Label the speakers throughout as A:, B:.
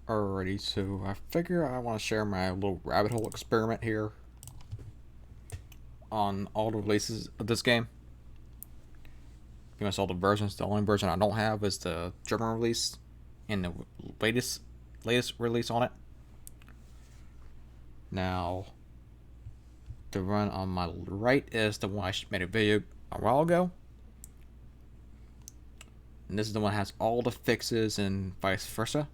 A: Alrighty, so I figure I want to share my little rabbit hole experiment here on all the releases of this game. Pretty much all the versions. The only version I don't have is the German release and the latest release on it. Now, the run on my right is the one I made a video a while ago. And this is the one that has all the fixes and vice versa.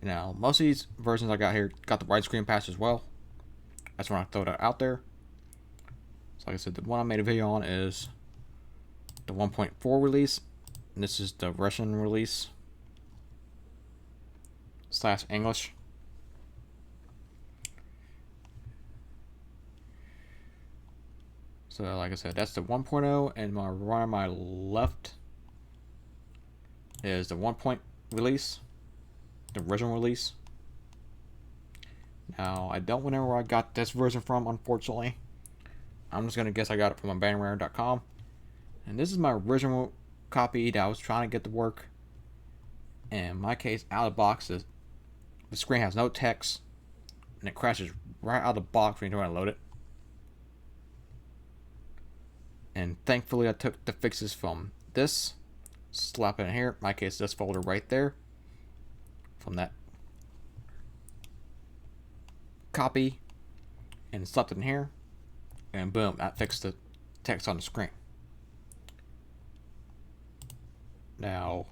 A: Now, most of these versions I got here got the widescreen patch as well. That's when I throw that out there. So like I said, the one I made a video on is the 1.4 release. And this is the Russian release / English. So like I said, that's the 1.0, and my right on my left is the 1. Release, the original release. Now, I don't remember where I got this version from, unfortunately. I'm just going to guess I got it from myabandonware.com. And this is my original copy that I was trying to get to work. And in my case, out of the box, the screen has no text. And it crashes right out of the box when you try to load it. And thankfully, I took the fixes from this. Slap it in here. In my case, this folder right there. From that copy. And slapped it in here. And boom, that fixed the text on the screen. Now,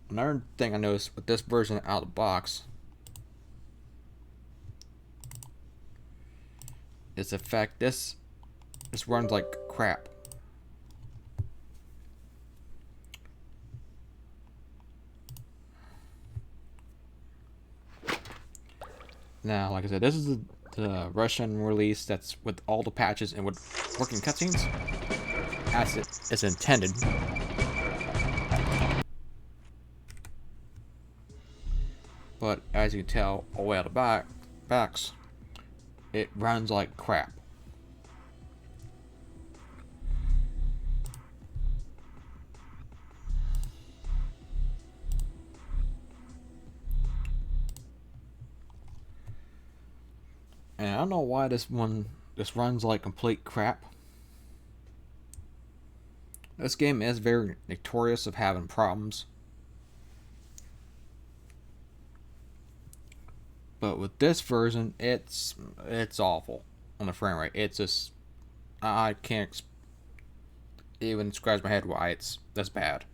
A: another thing I noticed with this version out of the box is the fact this runs like crap. Now, like I said, this is the Russian release that's with all the patches and with working cutscenes as it is intended. But as you can tell, all the way out the backs, it runs like crap. And I don't know why this runs like complete crap. This game is very notorious of having problems. But with this version, it's awful on the frame rate. It's just, I can't even scratch my head why it's this bad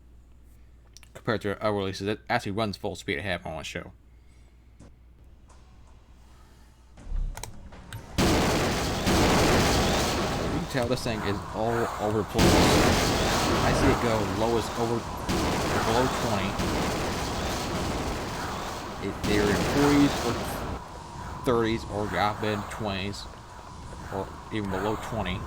A: compared to other releases. It actually runs full speed ahead on the show. You can tell this thing is all over the place. I see it go lowest over below 20. It's either in 40s or 30s, or got been 20s, or even below 20.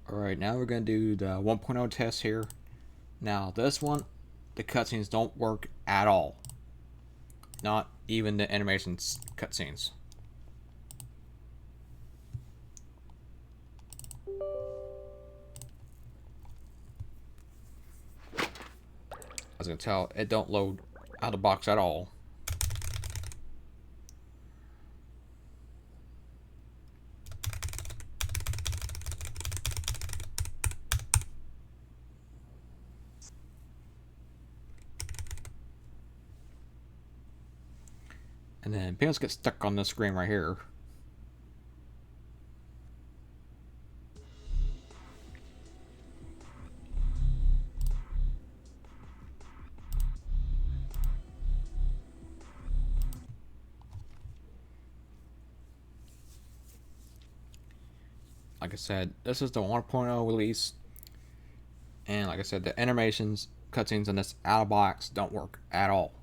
A: Alright, now we're going to do the 1.0 test here. Now, this one, the cutscenes don't work at all. Not even the animation cutscenes. As you can tell, it don't load out of the box at all. And then peanuts get stuck on this screen right here. Like I said, this is the 1.0 release. And like I said, the animations, cutscenes in this out of box don't work at all.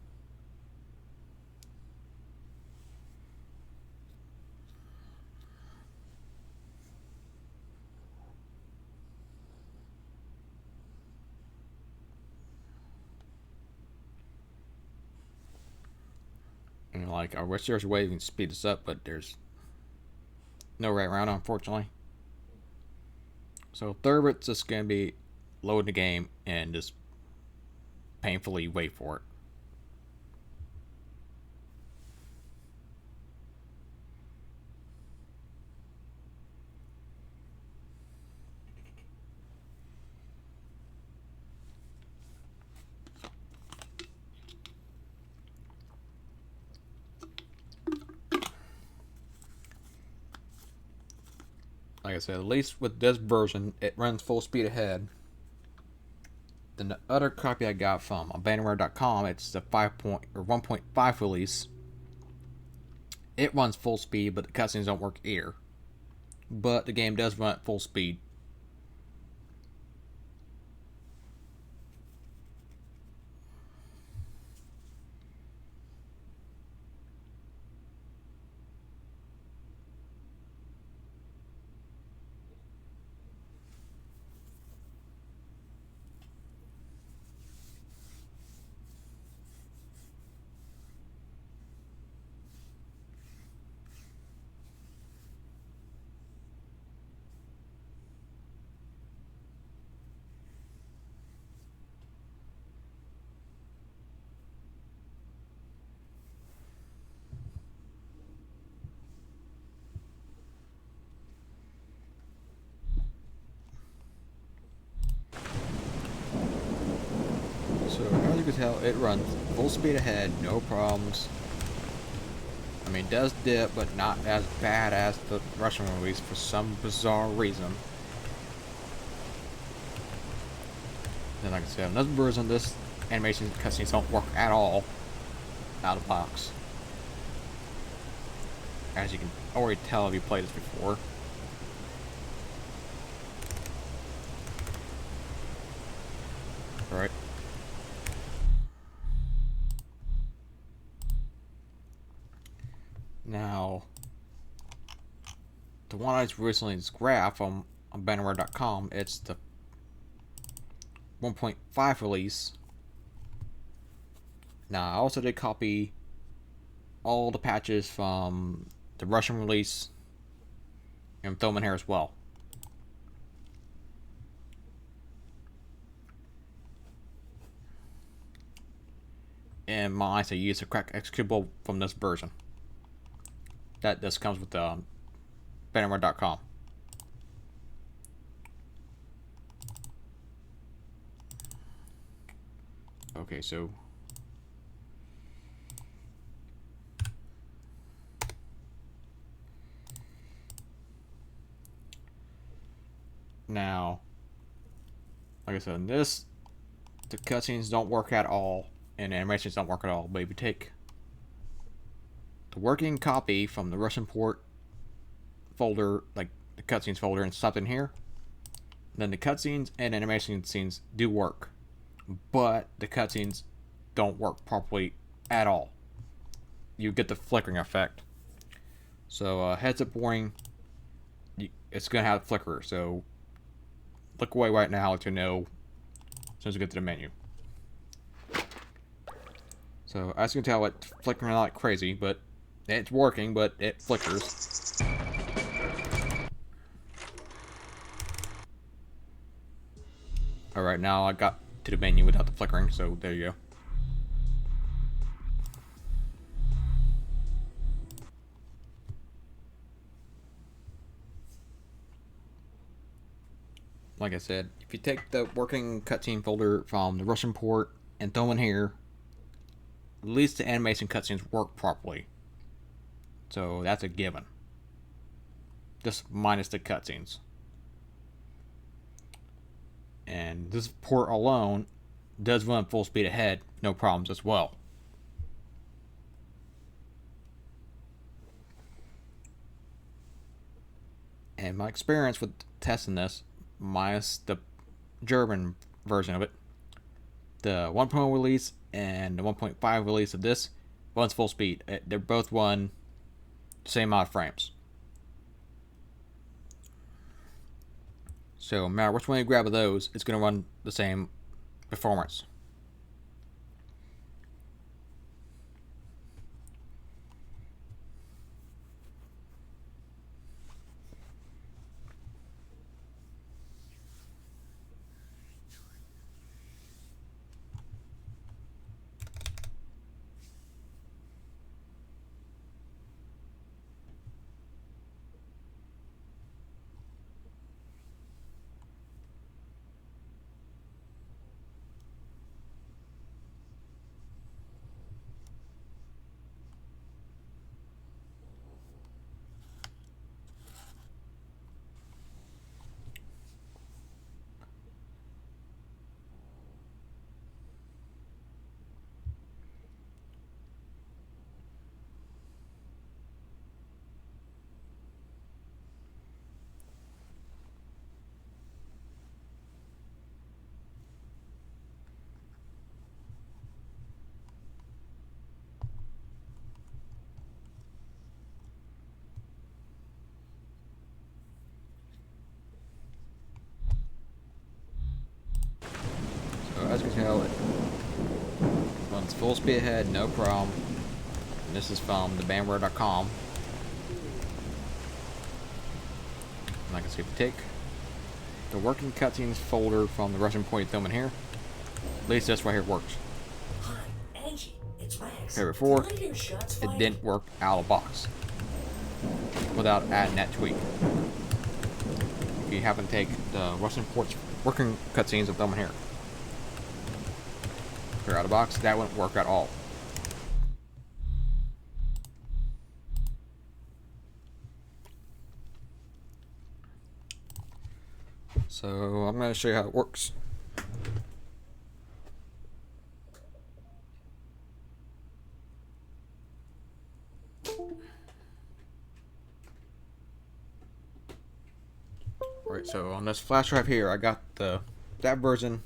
A: Like, I wish there was a way we can speed this up, but there's no right around, unfortunately. So third, it's just gonna be load the game and just painfully wait for it. Like I said, at least with this version, it runs full speed ahead. Then the other copy I got from myabandonware.com, it's the 1.5 release. It runs full speed, but the cutscenes don't work either. But the game does run at full speed. So as you can tell, it runs full speed ahead, no problems. I mean, it does dip, but not as bad as the Russian release for some bizarre reason. Then, like I said, another version of this animation cutscenes don't work at all out of the box. As you can already tell if you played this before. Right? Now, the one I just recently just grabbed from myabandonware.com, it's the 1.5 release. Now, I also did copy all the patches from the Russian release and throw them in here as well. And mine, I use a crack executable from this version. This comes with myabandonware.com. Okay, so now, like I said, in this, the cutscenes don't work at all, and the animations don't work at all. But if you take the working copy from the Russian port folder, like the cutscenes folder, and stuff in here, then the cutscenes and animation scenes do work, but the cutscenes don't work properly at all. You get the flickering effect. So heads up warning, it's gonna have a flicker. So look away right now to know as soon as we get to the menu. So as you can tell, it's flickering like crazy, but it's working, but it flickers. Alright, now I got to the menu without the flickering, so there you go. Like I said, if you take the working cutscene folder from the Russian port and throw in here, at least the animation cutscenes work properly. So that's a given. Just minus the cutscenes. And this port alone does run full speed ahead, no problems as well. And my experience with testing this, minus the German version of it, the 1.0 release and the 1.5 release of this runs full speed. They're both run the same amount of frames. So no matter which one you grab of those, it's going to run the same performance. as you can tell, it runs full speed ahead, no problem. And this is from myabandonware.com. And I can see if we take the working cutscenes folder from the Russian point film in here. At least this right here works.
B: Hi, Angie, it's Max.
A: Okay, before,
B: Can I hear shots
A: it
B: fired?
A: didn't work out of the box without adding that tweak. If you happen to take the Russian ports working cutscenes of them in here, clear out of the box, that wouldn't work at all. So I'm going to show you how it works. Alright, so on this flash drive here, I got that version.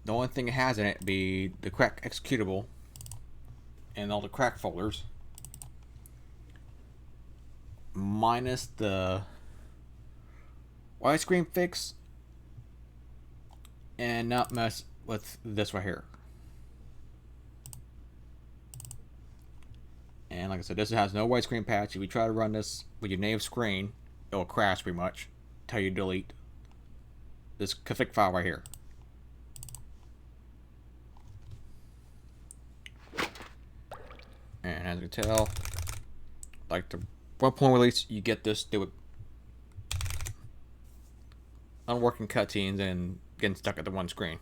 A: The only thing it has in it be the crack executable and all the crack folders, minus the widescreen fix, and not mess with this right here. And like I said, this has no widescreen patch. If you try to run this with your native screen, it will crash pretty much until you delete this config file right here. And as you can tell, like the 1.0 release, you get this, do it unworking cutscenes and getting stuck at the one screen.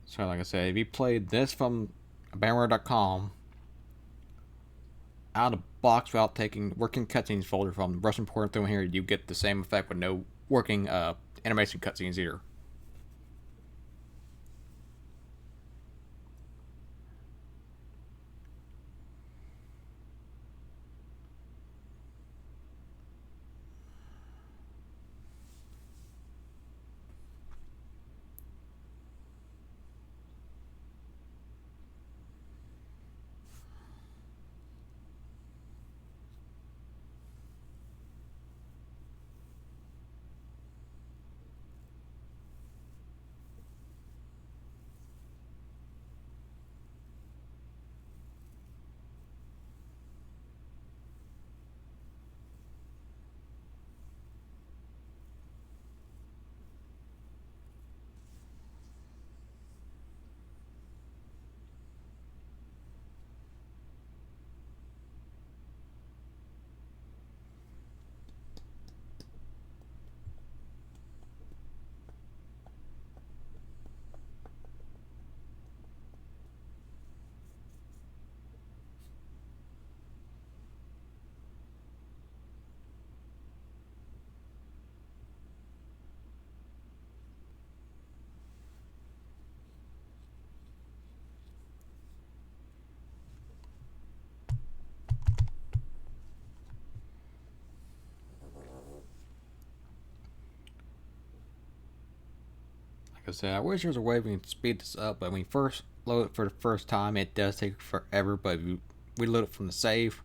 A: So like I said, if you played this from myabandonware.com out of the box without taking working cutscenes folder from the Russian port through here, you get the same effect with no working animation cutscenes either. Like I said, I wish there was a way we can speed this up, but when you first load it for the first time, it does take forever, but if you reload it from the save,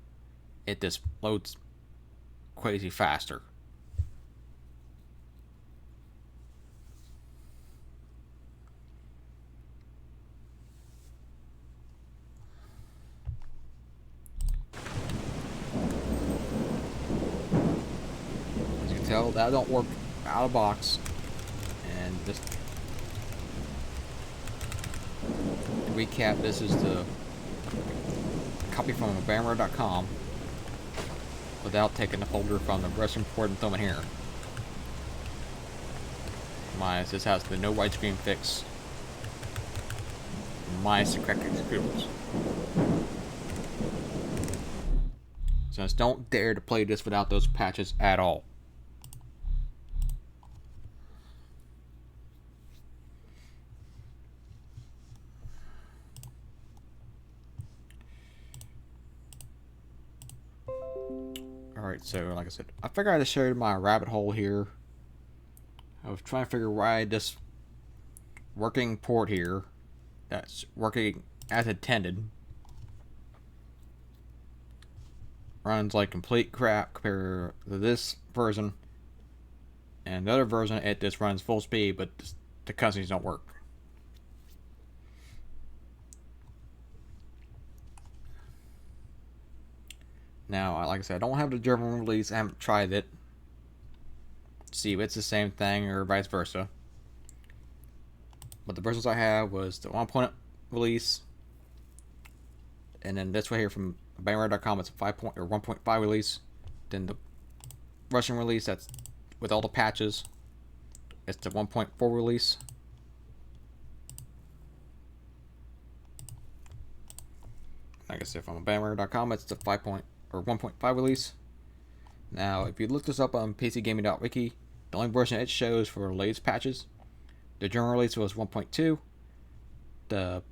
A: it just loads crazy faster. As you can tell, that don't work out of the box. And just to recap, this is the copy from myabandonware.com without taking the folder from the Russian port and throwing here. Minus this has the no widescreen fix. Minus the correct executables. So just don't dare to play this without those patches at all. Alright, so like I said, I figured I just showed my rabbit hole here. I was trying to figure why this working port here that's working as intended runs like complete crap compared to this version, and the other version it just runs full speed, but the cutscenes don't work. Now, like I said, I don't have the German release. I haven't tried it. See if it's the same thing or vice versa. But the versions I have was the 1.0 release, and then this right here from myabandonware.com, it's a 1.5 release. Then the Russian release, that's with all the patches, it's the 1.4 release. Like I said, from myabandonware.com, it's the 1.5 release. Now, if you look this up on PCGaming.wiki, the only version it shows for the latest patches, the German release was 1.2. I'm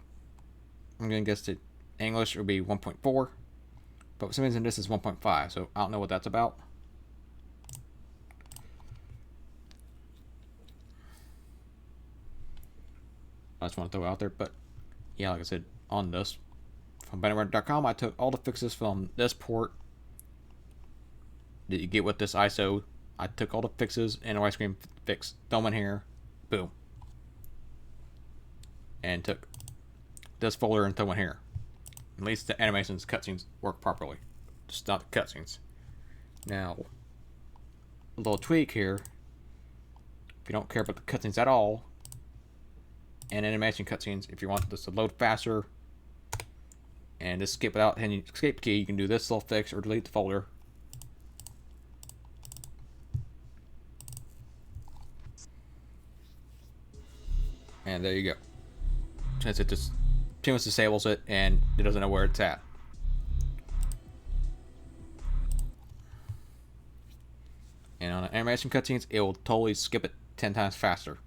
A: gonna guess the English would be 1.4, but for some reason this is 1.5, so I don't know what that's about. I just want to throw it out there, but yeah, like I said, on this from myabandonware.com, I took all the fixes from this port that you get with this ISO. I took all the fixes and the ice cream fix, throw them in here, boom, and took this folder and throw in here. At least the animations, cutscenes work properly, just not the cutscenes. Now, a little tweak here. If you don't care about the cutscenes at all, and animation cutscenes, if you want this to load faster and just skip without hitting the escape key, you can do this little fix or delete the folder. And there you go. Since it just pretty much disables it and it doesn't know where it's at. And on the animation cutscenes, it will totally skip it 10 times faster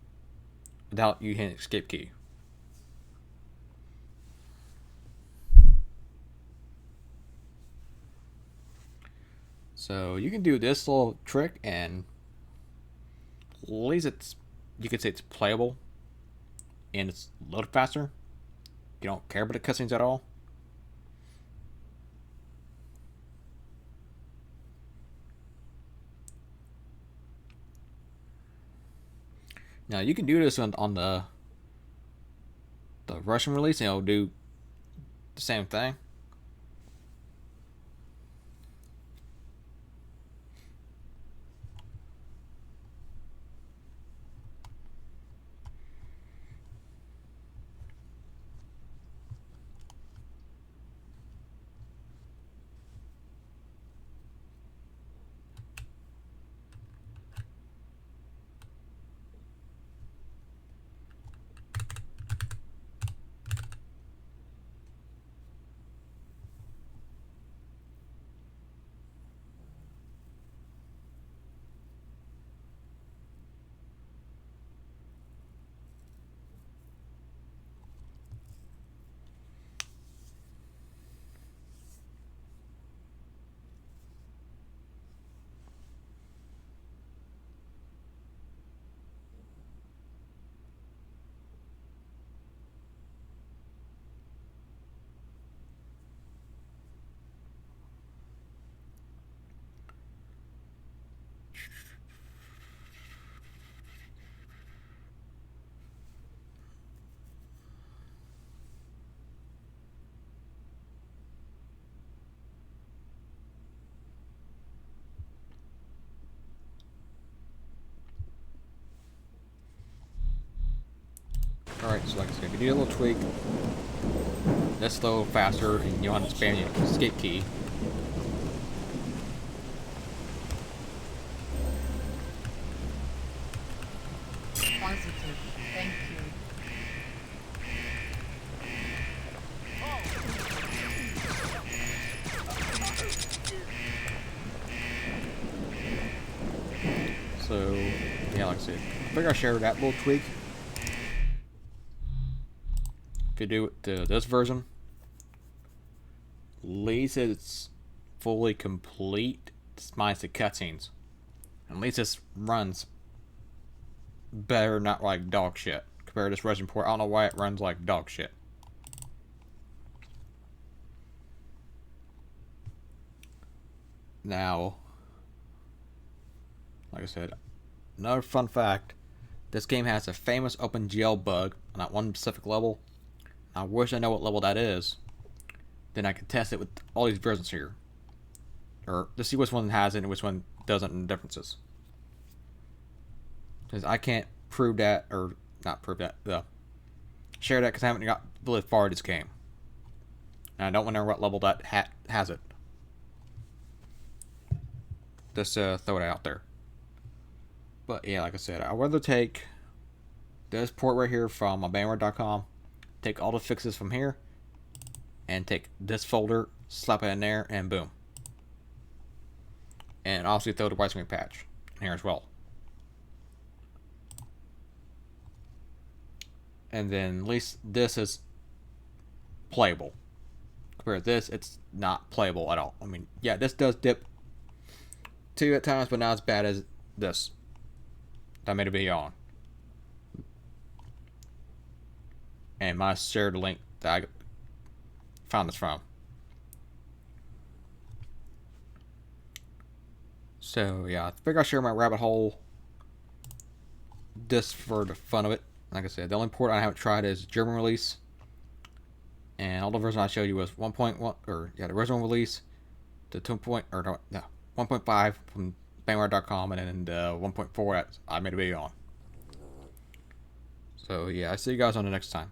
A: without you hitting the escape key. So you can do this little trick, and at least you could say it's playable and it's loaded faster. You don't care about the cutscenes at all. Now you can do this on the Russian release, and it'll do the same thing. Alright, so like I said, if you do a little tweak, that's a little faster, and you want to spam your escape key.
C: Positive. Thank you.
A: So, yeah, like I said, I figure I shared that little tweak. If you do it to this version, at least it's fully complete It's minus the cutscenes. At least this runs better, not like dog shit. Compared to this Resident port, I don't know why it runs like dog shit. Now, like I said, another fun fact, this game has a famous OpenGL bug on that one specific level. I wish I know what level that is. Then I can test it with all these versions here. Or to see which one has it and which one doesn't and the differences. Because I can't prove that, or not prove that, share that because I haven't got really far in this game. And I don't know what level that has it. Just throw it out there. But yeah, like I said, I'd rather take this port right here from myabandonware.com, take all the fixes from here, and take this folder, slap it in there, and boom. And obviously throw the widescreen patch in here as well. And then at least this is playable. Compared to this, it's not playable at all. I mean, yeah, this does dip too at times, but not as bad as this that I made a video on. And my shared link that I found this from. So yeah, I figure I'll share my rabbit hole just for the fun of it. Like I said, the only port I haven't tried is German release. And all the version I showed you was 1.1, or yeah, the original release, the 2. Or no, 1.5 from bandware.com, and then the 1.4 that I made a video on. So yeah, I see you guys on the next time.